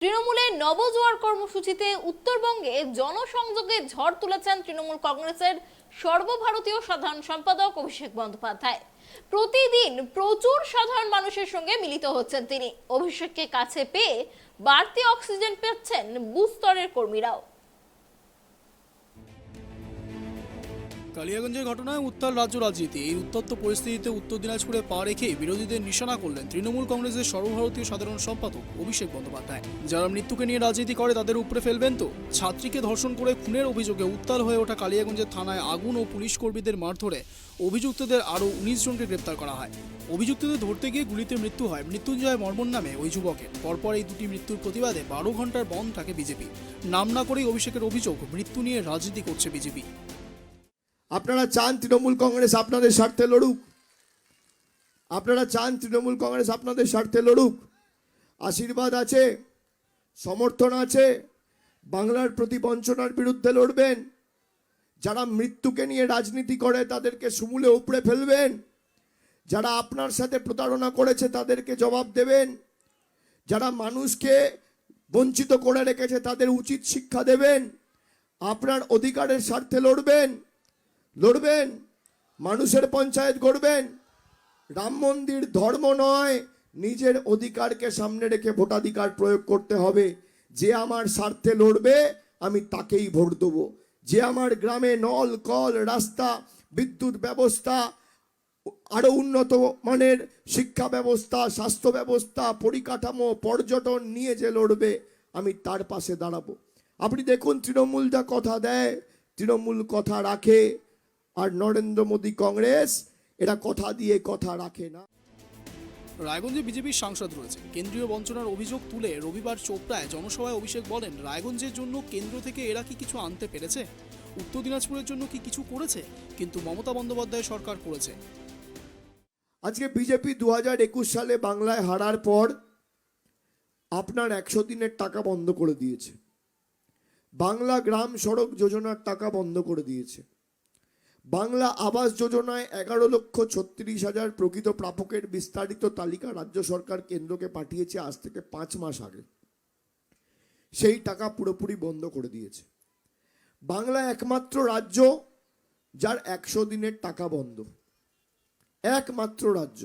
তৃণমূলের নবজোয়ার কর্মসূচিতে উত্তরবঙ্গে জনসংযোগের ঝড় তুলেছেন তৃণমূল কংগ্রেসের সর্বভারতীয় সাধারণ সম্পাদক অভিষেক বন্দ্যোপাধ্যায়। প্রতিদিন প্রচুর সাধারণ মানুষের সঙ্গে মিলিত হচ্ছেন তিনি। অভিষেককে কাছে পেয়ে বাড়তি অক্সিজেন পাচ্ছেন বুথ স্তরের কর্মীরাও। কালিয়াগঞ্জের ঘটনায় উত্তাল রাজ্য রাজনীতি। এই উত্তপ্ত পরিস্থিতিতে উত্তর দিনাজপুরে পা রেখে বিরোধীদের নিশানা করলেন তৃণমূল কংগ্রেসের সর্বভারতীয় সাধারণ সম্পাদক অভিষেক বন্দ্যোপাধ্যায়। যারা মৃত্যুকে নিয়ে রাজনীতি করে তাদের উপরে ফেলবেন তো? ছাত্রীকে ধর্ষণ করে খুনের অভিযোগে উত্তাল হয়ে ওঠা কালিয়াগঞ্জের থানায় আগুন ও পুলিশ কর্মীদের মারধরে অভিযুক্তদের আরও 19 জনকে গ্রেপ্তার করা হয়। অভিযুক্তদের ধরতে গিয়ে গুলিতে মৃত্যু হয় মৃত্যুঞ্জয় বর্মন নামে ওই যুবকের। পরপর এই দুটি মৃত্যুর প্রতিবাদে 12 ঘন্টার বন্ধ থাকে বিজেপি। নাম না করেই অভিষেকের অভিযোগ, মৃত্যু নিয়ে রাজনীতি করছে বিজেপি। আপনারা চান তৃণমূল কংগ্রেস আপনাদের স্বার্থে লড়ুক? আপনারা চান তৃণমূল কংগ্রেস আপনাদের স্বার্থে লড়ুক? আশীর্বাদ আছে, সমর্থন আছে, বাংলার প্রতি বঞ্চনার বিরুদ্ধে লড়বেন। যারা মৃত্যুকে নিয়ে রাজনীতি করে তাদেরকে সমূলে উপড়ে ফেলবেন। যারা আপনার সাথে প্রতারণা করেছে তাদেরকে জবাব দেবেন। যারা মানুষকে বঞ্চিত করে রেখেছে তাদের উচিত শিক্ষা দেবেন। আপনার অধিকারের স্বার্থে লড়বেন। মানুষের পঞ্চায়েত গড়বেন। রাম মন্দির ধর্ম নয়, নিজের অধিকারকে সামনে রেখে ভোটাধিকার প্রয়োগ করতে হবে। যে আমার স্বার্থে লড়বে আমি তাকেই ভোট দেবো। যে আমার গ্রামে নল কল, রাস্তা, বিদ্যুৎ ব্যবস্থা, আরো উন্নত মানের শিক্ষা ব্যবস্থা, স্বাস্থ্য ব্যবস্থা, পরিকাঠামো, পর্যটন নিয়ে যে লড়বে আমি তার পাশে দাঁড়াবো। আপনি দেখুন তৃণমূল যা কথা দেয়, তৃণমূল কথা রাখে। আর নরেন্দ্র মোদী কংগ্রেস এরা কথা দিয়ে কথা রাখে না। রায়গঞ্জে বিজেপির সাংসদ রয়েছে। কেন্দ্রীয় বঞ্চনার অভিযোগ তুলে রবিবার চোপড়ায় জনসভায় অভিষেক বলেন, রায়গঞ্জের জন্য কেন্দ্র থেকে এরা কি কিছু আনতে পেরেছে? উত্তর দিনাজপুরের জন্য কি কিছু করেছে? কিন্তু মমতা বন্দ্যোপাধ্যায় সরকার করেছে। আজকে বিজেপি 2021 সালে বাংলায় হারার পর আপনার 100 দিনের টাকা বন্ধ করে দিয়েছে। বাংলা গ্রাম সড়ক যোজনার টাকা বন্ধ করে দিয়েছে। বাংলা আবাস যোজনায় 11,36,000 প্রকৃত প্রাপকের বিস্তারিত তালিকা রাজ্য সরকার কেন্দ্রকে পাঠিয়েছে আজ থেকে 5 মাস আগে। সেই টাকা পুরোপুরি বন্ধ করে দিয়েছে। বাংলা একমাত্র রাজ্য যার 100 দিনের টাকা বন্ধ, একমাত্র রাজ্য।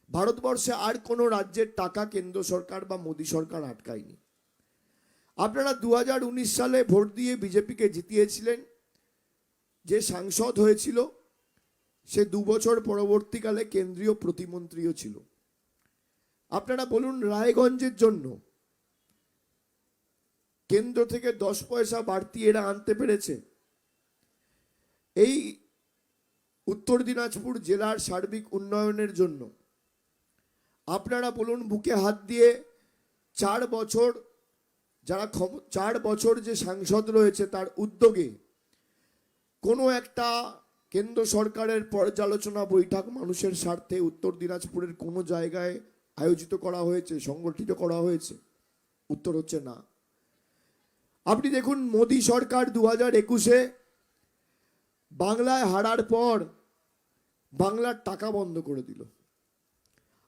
ভারতবর্ষে আর কোনো রাজ্যের টাকা কেন্দ্র সরকার বা মোদী সরকার আটকায়নি। আপনারা 2019 সালে ভোট দিয়ে বিজেপিকে জিতিয়েছিলেন। যে সাংসদ হয়েছিল সে 2 বছর পরবর্তীকালে কেন্দ্রীয় প্রতিমন্ত্রীও ছিল। আপনারা বলুন, রায়গঞ্জের জন্য কেন্দ্র থেকে 10 পয়সা বাড়তি এরা আনতে পেরেছে? এই উত্তর দিনাজপুর জেলার সার্বিক উন্নয়নের জন্য আপনারা বলুন, বুকে হাত দিয়ে 4 বছর যারা 4 বছর যে সাংসদ রয়েছে তার উদ্যোগে কোনো একটা কেন্দ্র সরকারের পর্যালোচনা বৈঠক মানুষের স্বার্থে উত্তর দিনাজপুরের কোনো জায়গায় আয়োজিত করা হয়েছে, সংগঠিত করা হয়েছে? উত্তর হচ্ছে না। আপনি দেখুন, মোদী সরকার 2021-এ বাংলায় হারার পর বাংলার টাকা বন্ধ করে দিল।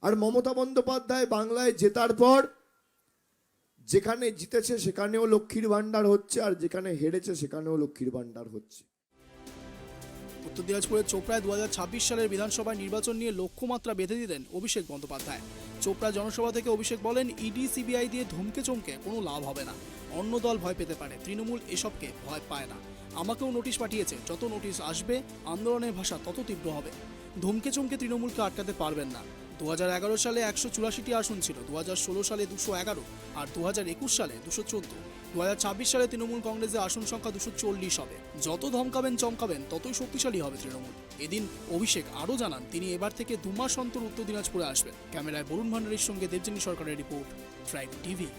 আর মমতা বন্দ্যোপাধ্যায় বাংলায় জেতার পর যেখানে জিতেছে সেখানেও লক্ষ্মীর ভান্ডার হচ্ছে, আর যেখানে হেরেছে সেখানেও লক্ষ্মীর ভান্ডার হচ্ছে। উত্তর দিনাজপুরের চোপড়ায় 2026 সালের বিধানসভায় নির্বাচন নিয়ে লক্ষ্যমাত্রা বেঁধে দিলেন অভিষেক বন্দ্যোপাধ্যায়। চোপড়া জনসভা থেকে অভিষেক বলেন, ইডি সিবিআই দিয়ে ধমকে চমকে কোনো লাভ হবে না। অন্য দল ভয় পেতে পারে, তৃণমূল এসবকে ভয় পায় না। আমাকেও নোটিশ পাঠিয়েছে, যত নোটিশ আসবে আন্দোলনের ভাষা তত তীব্র হবে। ধমকে চমকে তৃণমূলকে আটকাতে পারবেন না। 2011 সালে 184টি আসন ছিল, 2016 সালে 211, আর 2021 সালে 214। 2026 সালে তৃণমূল কংগ্রেসের আসন সংখ্যা 240 হবে। যত ধমকাবেন চমকাবেন ততই শক্তিশালী হবে তৃণমূল। এদিন অভিষেক আরও জানান, তিনি এবার থেকে 2 মাস অন্তর উত্তর দিনাজপুরে আসবেন। ক্যামেরায় বরুণ ভান্ডারীর সঙ্গে দেবযানী সরকারের রিপোর্ট, ট্রাইব টিভি।